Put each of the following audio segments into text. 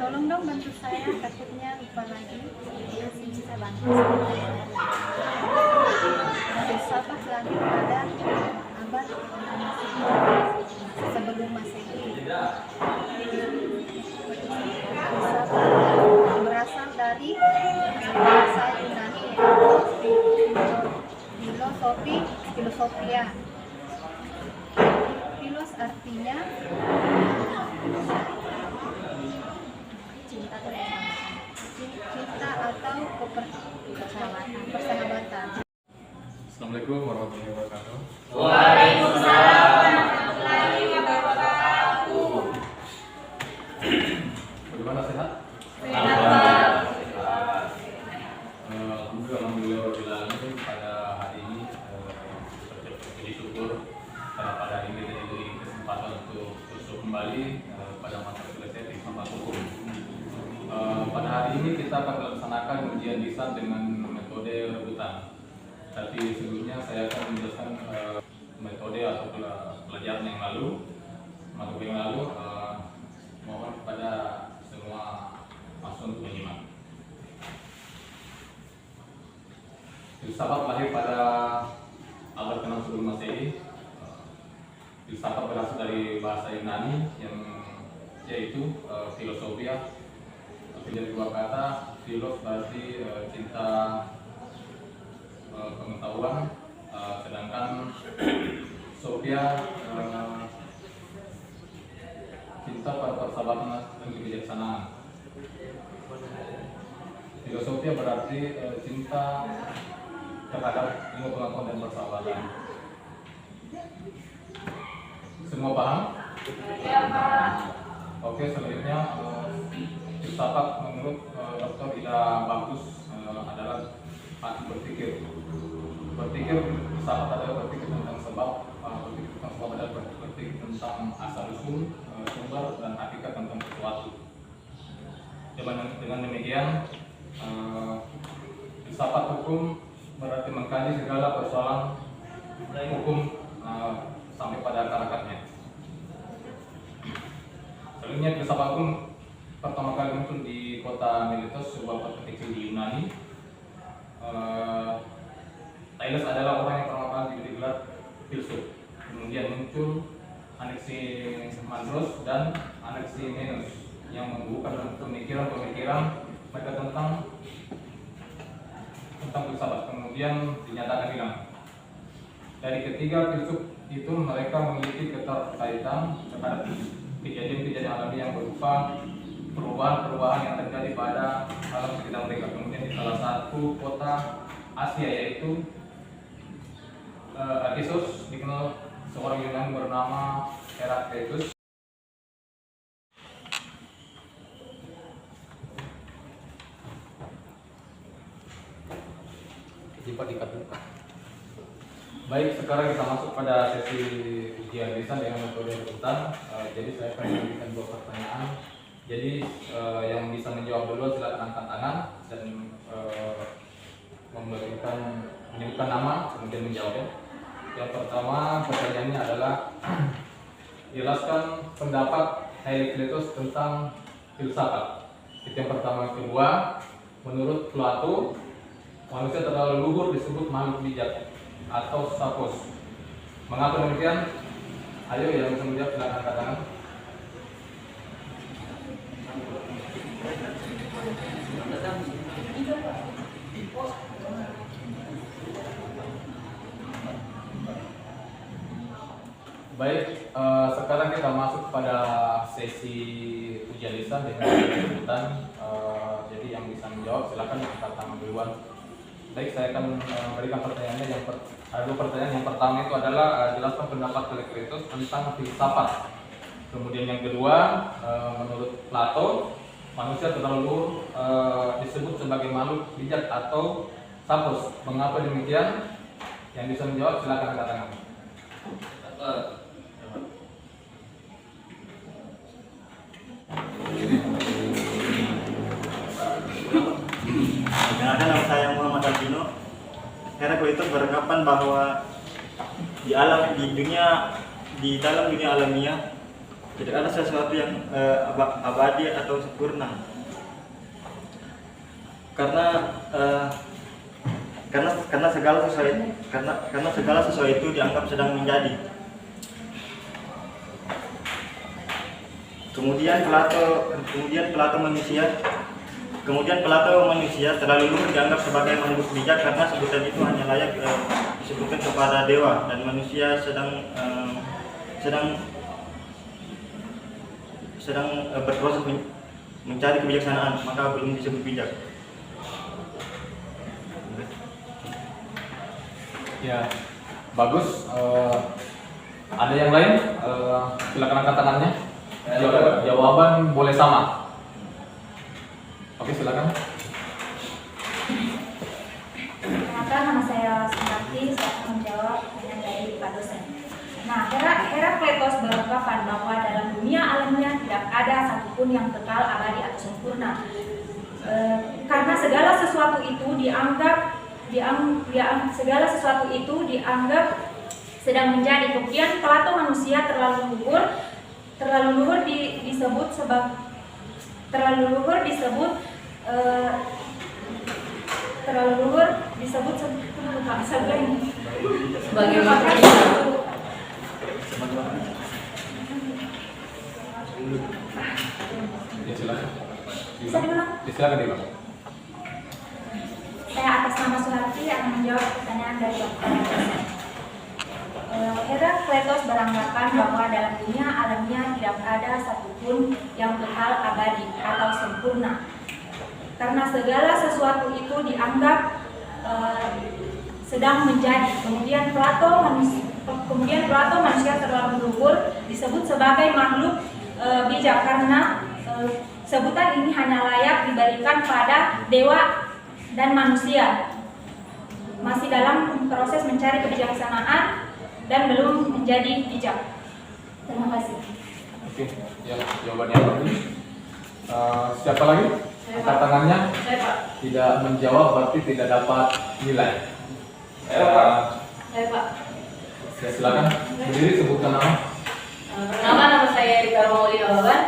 Tolong dong bantu saya, takutnya lupa lagi. Masih bisa bantu. Filsafat lahir pada abad sebelum Masehi. Filsafat berasal dari bahasa Yunani yaitu filosofia. Filos artinya cinta atau persahabatan. Assalamualaikum warahmatullahi wabarakatuh. Waalaikumsalam warahmatullahi wabarakatuh. Bagaimana, sehat? Alhamdulillah pada hari ini bersyukur syukur karena pada hari ini kita diberi kesempatan untuk masuk kembali pada mata kuliah saya Filsafat Hukum. Pada hari ini kita akan melaksanakan ujian lisan dengan metode rebutan. Tapi sebelumnya saya akan menjelaskan metode atau pelajaran yang lalu, materi yang lalu. Mohon kepada semua langsung untuk menyimak. Filsafat lahir pada abad ke-6 sebelum Masehi. Filsafat berasal dari bahasa Yunani yang yaitu filosofia. Dari dua kata, filos berarti cinta pengetahuan, sedangkan Sophia cinta pada persahabatan dan kebijaksanaan. Filosofia berarti cinta terhadap ilmu pengetahuan dan persahabatan. Semua paham? Ya, Pak. Oke, selanjutnya filsafat menurut Dr. Ida Bagus adalah arti berpikir. Berpikir, filsafat adalah berpikir tentang sebab, berpikir tentang sebab adalah berpikir tentang asal usul, sumber dan hakikat tentang sesuatu. Dengan demikian, filsafat hukum berarti mengkaji segala persoalan hukum sampai pada akar-akarnya. Selanjutnya, filsafat hukum pertama kali muncul di kota Miletos, sebuah kota kecil di Yunani. Thales adalah orang yang pertama kali diberi gelar filsuf. Kemudian muncul Anaximandros dan Anaximenes yang membuka pemikiran-pemikiran mereka tentang filsafat. Kemudian dinyatakan hilang. Dari ketiga filsuf itu mereka memiliki keterkaitan terhadap kejadian-kejadian alami yang berupa perubahan-perubahan yang terjadi pada alam sekitar mereka. Kemudian di salah satu kota Asia yaitu Ephesus dikenal seorang Yunani bernama Herakleitos. Baik, sekarang kita masuk pada sesi ujian lisan dengan metode rebutan. Jadi saya akan memberikan dua pertanyaan. Jadi yang bisa menjawab dulu silakan angkat tangan dan menyebutkan nama kemudian menjawabnya. Yang pertama pertanyaannya adalah jelaskan pendapat Herakleitos tentang filsafat. Itu yang pertama. Kedua, menurut Plato manusia terlalu luhur disebut makhluk bijak atau sapos. Mengapa demikian? Ayo yang bisa menjawab silakan angkat tangan. Baik, sekarang kita masuk pada sesi ujian lisan dengan rebutan. Jadi yang bisa menjawab silakan angkat tangan duluan. Baik, saya akan memberikan pertanyaannya. Ada dua pertanyaan. Yang pertama itu adalah jelaskan pendapat Herakleitos tentang filsafat. Kemudian yang kedua, menurut Plato manusia terlalu disebut sebagai makhluk bijak atau sapos. Mengapa demikian? Yang bisa menjawab silakan angkat tangan. Perkenalkan, nama saya Muhammad Albino. Herakleitos beranggapan bahwa di dalam dunia alamiah tidak ada sesuatu yang abadi atau sempurna. Karena segala sesuatu itu dianggap sedang menjadi. Kemudian Plato manusia terlalu luhur dianggap sebagai makhluk bijak karena sebutan itu hanya layak disebutkan kepada dewa, dan manusia sedang berproses mencari kebijaksanaan, maka belum disebut bijak. Ya, bagus. Ada yang lain? Silakan angkat tangannya. Jawaban boleh sama. Oke, silakan. Perkenalkan, nama saya Sumarti, saya akan menjawab pertanyaan dari Pak dosen. Nah, Herakleitos beranggapan bahwa dalam dunia alamiah tidak ada satupun yang kekal, abadi atau sempurna. Karena segala sesuatu itu dianggap sedang menjadi. Kemudian Plato manusia terlalu luhur disebut sebagai Ya, silakan. Bisa diulang? Silakan diulang. Saya atas nama Suharti akan menjawab pertanyaan dari Bapak dosen. Herakleitos beranggapan bahwa dalam dunia alamiah tidak ada satupun yang kekal, abadi atau sempurna. Karena segala sesuatu itu dianggap sedang menjadi. Kemudian Plato manusia terlalu luhur disebut sebagai makhluk bijak karena sebutan ini hanya layak diberikan pada dewa dan manusia. Masih dalam proses mencari kebijaksanaan dan belum menjadi bijak. Terima kasih. Oke, ya, jawabannya bagus. Siapa lagi? Angkat tangannya. Saya, Pak. Tidak menjawab berarti tidak dapat nilai. Saya, Pak. Ya, silakan. Berdiri, sebutkan nama. Pertama, nama saya Rika Romaulina Baban.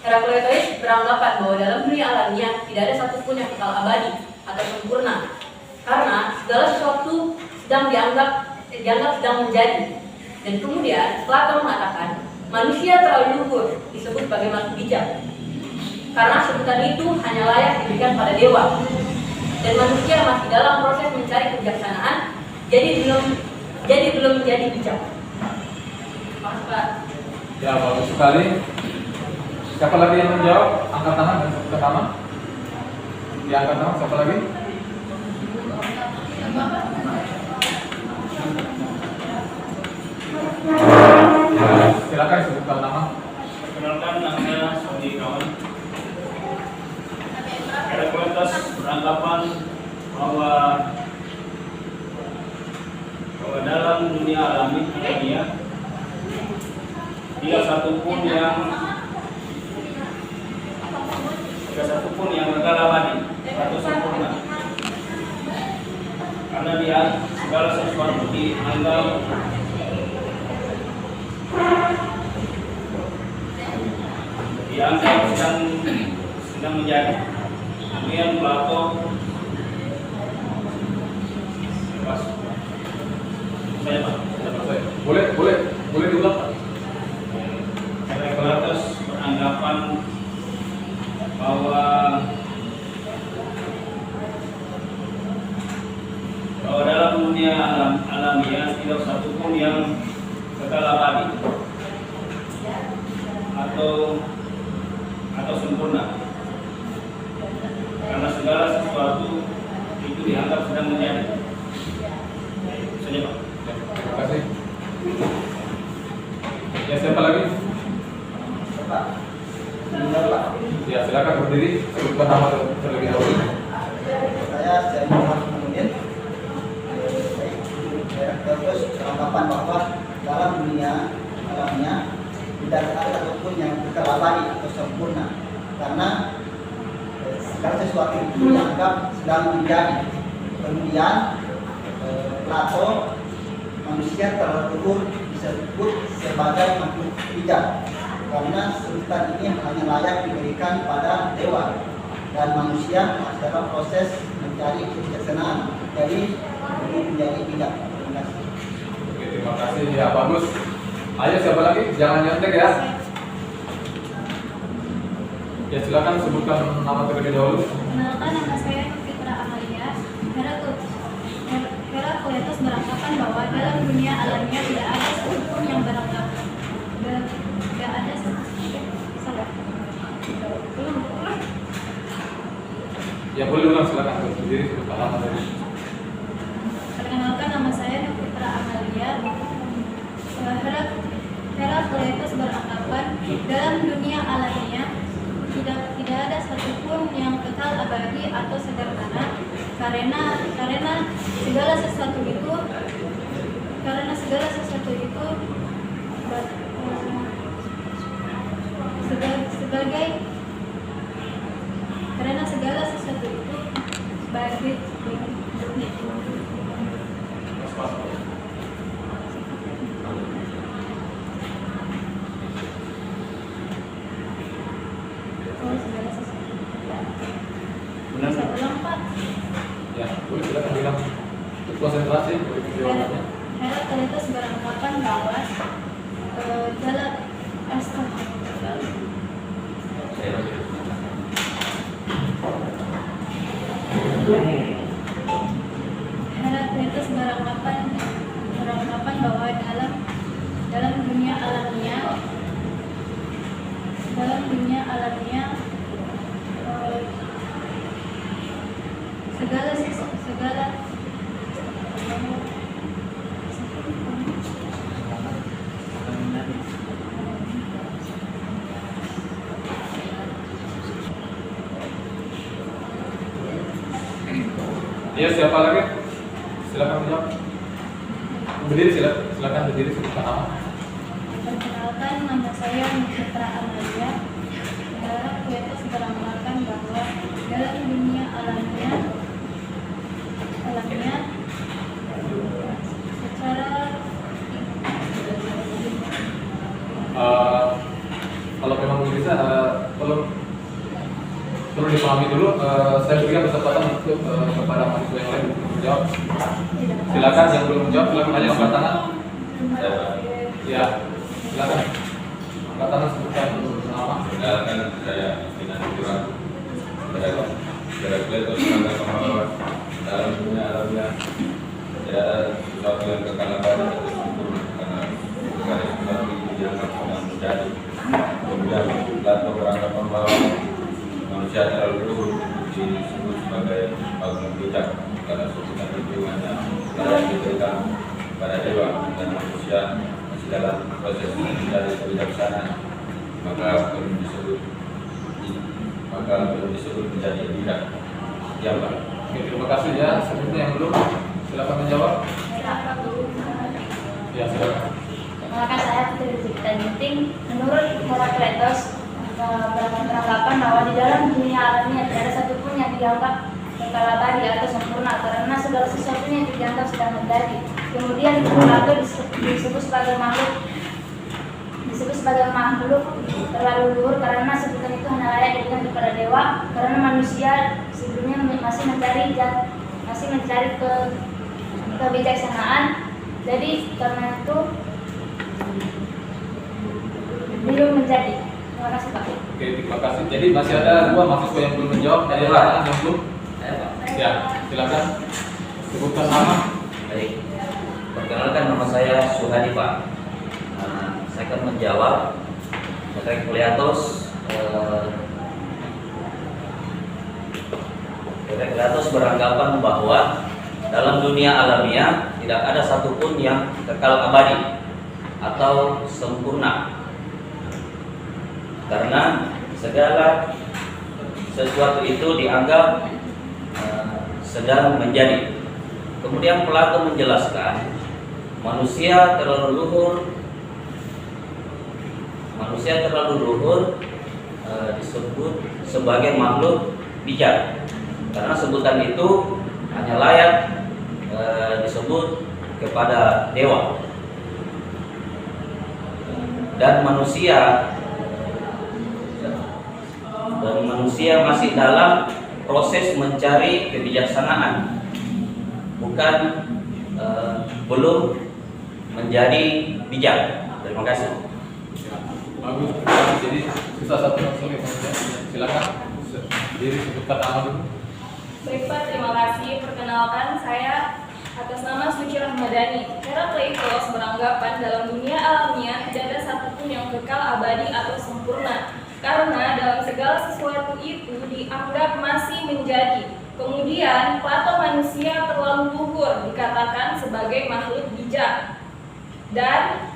Herakleitos beranggapan bahwa dalam dunia alamiah tidak ada satupun yang kekal, abadi atau sempurna. Karena segala sesuatu dianggap sedang menjadi. Dan kemudian Plato mengatakan manusia terlalu luhur disebut sebagai makhluk bijak. Karena sebutan itu hanya layak diberikan pada dewa. Dan manusia masih dalam proses mencari kebijaksanaan, jadi belum menjadi bijak. Mas Pak. Ya, bagus sekali. Siapa lagi yang menjawab? Angkat tangan dan sebutkan nama. Diangkat tangan, siapa lagi? Silakan sebutkan nama. Perkenalkan, nama saya Sandi Kawan. Herakleitos beranggapan bahwa dalam dunia alamiah tidak satupun yang kekal, abadi atau sempurna. Karena dia segala sesuatu dianggap sedang menjadi. Kemudian Plato saya, Pak. Boleh diulang, Pak. Herakleitos beranggapan bahwa dalam dunia alamiah tidak satupun yang kekal, abadi atau sempurna. Karena segala sesuatu itu dianggap sedang menjadi. Saja, Pak. Ya, terima kasih. Ya, siapa lagi? Ya, silakan berdiri, sebutkan nama terlebih dahulu. Saya Muhammad Mudin. Terus anggapan bahwa dalam dunia alamiah tidak ada satupun yang kekal, abadi atau sempurna, karena segala sesuatu itu dianggap sedang menjadi. Kemudian Plato manusia terlalu luhur disebut sebagai makhluk bijak karena sebutan ini hanya layak diberikan pada dewa dan manusia masih dalam proses mencari kebijaksanaan dari menjadi bijak. Terima kasih. Oke, terima kasih ya bagus. Ayo siapa lagi? Jangan nyontek ya. Ya silakan sebutkan nama terlebih dahulu. Kenalkan, nama saya Fitra Amalia. Herakleitos beranggapan bahwa dalam dunia alamiah tidak ada satupun yang beranggapan. Tidak ada Ya boleh ulang, silakan berdiri sebutkan nama tadi. Perkenalkan, nama saya Fitra Amalia. Herakleitos beranggapan dalam dunia alamiah tidak ada satupun yang kekal abadi atau sederhana karena segala sesuatu itu sebagai Benar. Saya ulang, Pak. Ya, boleh silakan bilang. Konsentrasi jawabannya. Herakleitos beranggapan bahwa dalam Herakleitos beranggapan bahwa dalam dunia alamiah segala Ya siapa lagi? Silakan menjawab. Berdiri silakan berdiri sebutkan nama. Perkenalkan, nama saya Fitra Amalia. Herakleitos beranggapan bahwa dalam dunia alamiah secara Kalau memang bisa, perlu dipahami dulu. Saya berikan kesempatan untuk kepada mahasiswa yang lain untuk menjawab. Silakan yang belum menjawab, silakan hanya angkat tangan. Ya, silakan. Angkat tangan sebutkan nama. Perkenalkan, saya Dinan Kurang. Herakleitos beranggapan bahwa dalam dunia alamiah tidak ada sesuatu yang kekal abadi atau sempurna karena segala sesuatu itu dianggap sudah menjadi. Kemudian Plato beranggapan bahwa manusia terlalu luhur disebut sebagai bangun bijak karena sebutan itu hanya layak diberikan pada dewa dan manusia masih dalam proses mencari kebijaksanaan maka belum disebut menjadi bijak. Ya Pak. Oke, terima kasih ya. Selanjutnya yang belum, silakan menjawab. Ya silakan. Perkenalkan, saya Putri Cipta Ginting. Menurut Herakleitos beranggapan bahwa di dalam dunia alamiah tidak ada satupun yang dianggap kekal abadi atau sempurna karena segala sesuatunya dianggap sedang menjadi. Kemudian Plato disebut sebagai makhluk terlalu luhur karena sebutan itu hanya layak diberikan kepada dewa karena manusia sebelumnya masih mencari kebijaksanaan. Jadi karena itu belum menjadi. Terima kasih, Pak. Oke, terima kasih. Jadi masih ada dua mahasiswa yang belum menjawab. Ada yang belum? Ya, silakan. Sebutkan nama. Baik, perkenalkan nama saya Suhadi, Pak. Saya akan menjawab. Herakleitos beranggapan bahwa dalam dunia alamiah tidak ada satupun yang kekal abadi atau sempurna karena segala sesuatu itu dianggap sedang menjadi. Kemudian Plato menjelaskan manusia terlalu luhur disebut sebagai makhluk bijak karena sebutan itu hanya layak disebut kepada dewa dan manusia dan manusia masih dalam proses mencari kebijaksanaan, bukan belum menjadi bijak. Terima kasih. Bagus. Jadi susah satu sulit. Silakan. Diri sebutkan nama dulu. Baik Pak, terima kasih. Perkenalkan, saya atas nama Suci Rahmadani. Herakleitos beranggapan dalam dunia alamiah tidak ada satupun yang kekal, abadi atau sempurna. Karena dalam segala sesuatu itu dianggap masih menjadi. Kemudian Plato manusia terlalu luhur dikatakan sebagai makhluk bijak. Dan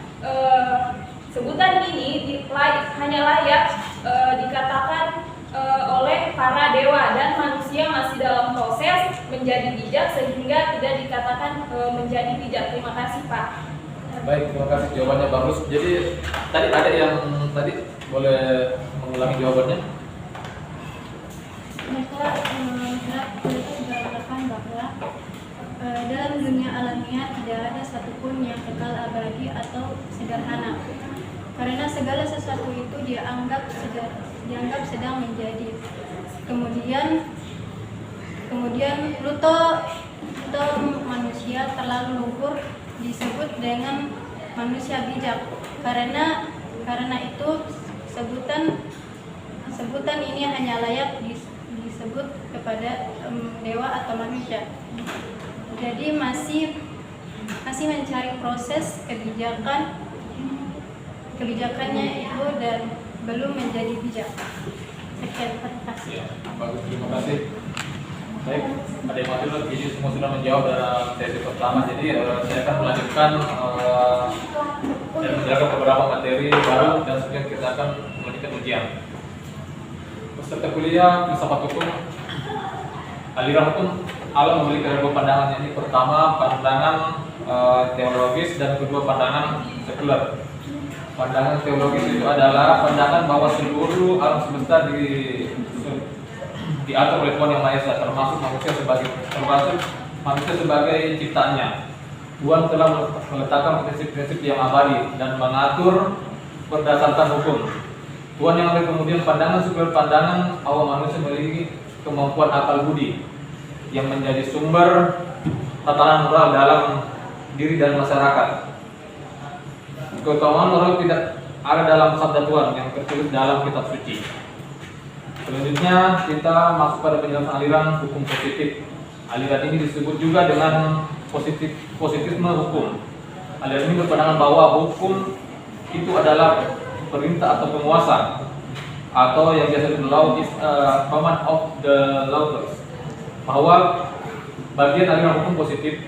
sebutan ini hanya layak dikatakan oleh para dewa, dan manusia masih dalam proses menjadi bijak sehingga tidak dikatakan menjadi bijak. Terima kasih Pak. Baik, terima kasih, jawabannya bagus. Jadi tadi ada yang tadi boleh mengulangi jawabannya? Mereka beranggapan bahwa dalam dunia alamiah tidak ada satupun yang kekal, abadi atau sederhana. Karena segala sesuatu itu dianggap sedang menjadi. Kemudian Pluto manusia terlalu luhur disebut dengan manusia bijak. Karena itu sebutan ini hanya layak disebut kepada dewa atau manusia. Jadi masih mencari proses kebijakannya itu dan belum menjadi bijak. Sekian, terima kasih. Ya, bagus, terima kasih. Baik, ada yang masih lagi, jadi semua sudah menjawab dalam sesi pertama. Jadi saya akan melanjutkan dan menjelaskan beberapa materi baru, dan selanjutnya kita akan melanjutkan ujian. Peserta kuliah filsafat hukum, aliran hukum alam memiliki dua pandangan. Ini pertama pandangan teologis dan kedua pandangan sekuler. Pandangan teologis itu adalah pandangan bahwa seluruh alam semesta diatur oleh Tuhan Yang Maha Esa, termasuk manusia sebagai ciptaannya. Tuhan telah meletakkan prinsip-prinsip yang abadi dan mengatur berdasarkan hukum. Tuhan yang ambil kemudian pandangan sekuler, pandangan bahwa manusia memiliki kemampuan akal budi yang menjadi sumber tatanan moral dalam diri dan masyarakat. Keutamaan moral tidak ada dalam sabda Tuhan yang tertulis dalam kitab suci. Selanjutnya kita masuk pada penjelasan aliran hukum positif. Aliran ini disebut juga dengan positifisme hukum. Aliran ini berpandangan bahwa hukum itu adalah perintah atau penguasa, atau yang biasa disebut law is a command of the lawless. Bahwa bagian aliran hukum positif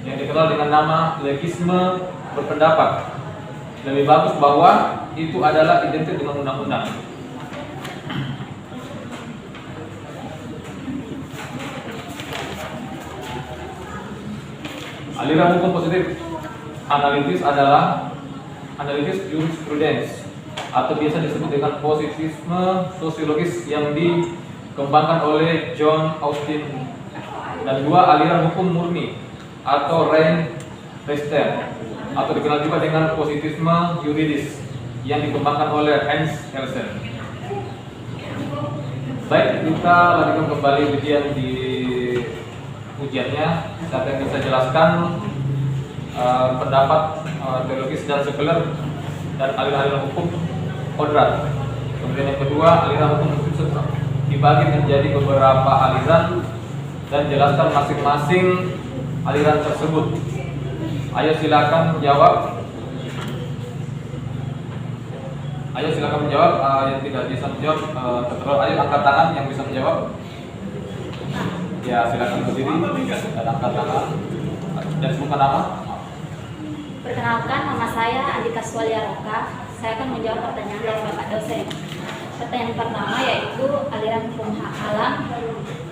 yang dikenal dengan nama legisme berpendapat lebih bagus bahwa itu adalah identik dengan undang-undang. Aliran hukum positif analitis adalah analitis jurisprudence atau biasa disebut dengan positivisme sosiologis yang dikembangkan oleh John Austin. Dan dua, aliran hukum murni atau Rein Richter atau dikenal juga dengan positivisme yuridis yang dikembangkan oleh Hans Kelsen. Baik, kita lanjutkan kembali ujiannya. Saya akan bisa jelaskan pendapat teologis dan sekuler dan aliran hukum kodrat. Kemudian yang kedua, aliran hukum dibagi menjadi beberapa aliran dan jelaskan masing-masing aliran tersebut. Ayo silakan menjawab. Yang tidak bisa menjawab terus ayo angkat tangan yang bisa menjawab. Ya, silakan berdiri dan angkat tangan dan sebutkan nama. Perkenalkan, nama saya Andika Swalya Roka. Saya akan menjawab pertanyaan dari Bapak dosen. Pertanyaan pertama yaitu aliran hukum alam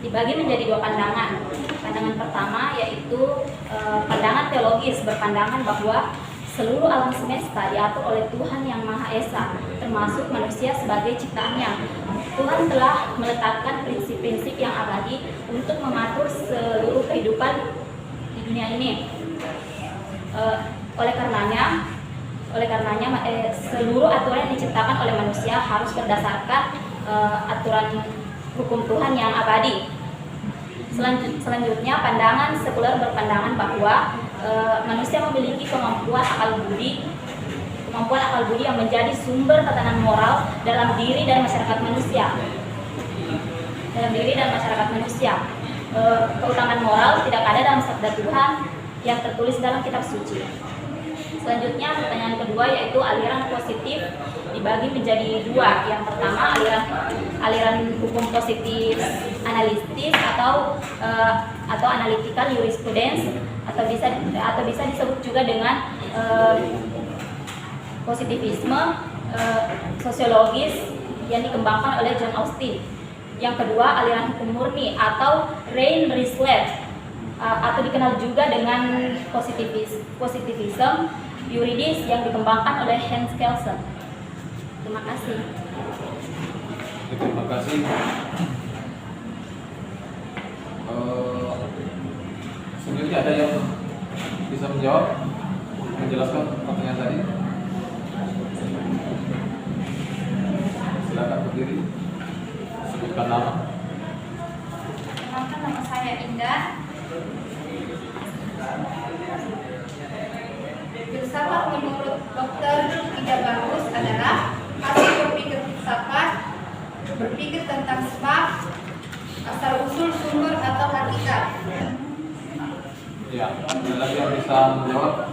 dibagi menjadi dua pandangan. Pandangan pertama yaitu pandangan teologis, berpandangan bahwa seluruh alam semesta diatur oleh Tuhan Yang Maha Esa, termasuk manusia sebagai ciptaannya. Tuhan telah meletakkan prinsip-prinsip yang abadi untuk mengatur seluruh kehidupan di dunia ini. Oleh karenanya seluruh aturan yang diciptakan oleh manusia harus berdasarkan aturan hukum Tuhan yang abadi. Selanjutnya, pandangan sekuler berpandangan bahwa manusia memiliki kemampuan akal budi yang menjadi sumber tatanan moral dalam diri dan masyarakat manusia. Keutamaan moral tidak ada dalam sabda Tuhan yang tertulis dalam kitab suci. Selanjutnya, pertanyaan kedua yaitu aliran positif dibagi menjadi dua. Yang pertama, aliran hukum positif analitis atau analytical jurisprudence, atau bisa disebut juga dengan positivisme sosiologis yang dikembangkan oleh John Austin. Yang kedua, aliran hukum murni atau rein reslet, atau dikenal juga dengan positivisme yuridis yang dikembangkan oleh Hans Kelsen. Terima kasih. Terima kasih. Sebenarnya ada yang bisa menjelaskan pertanyaan tadi? Silakan berdiri. Sebutkan nama. Perkenalkan, nama saya Indah. Filsafat menurut Dr. Ida Bagus adalah hasil berpikir filsafat, berpikir tentang sebab, asal usul sumber atau hakikat. Ya, ada lagi yang bisa menjawab?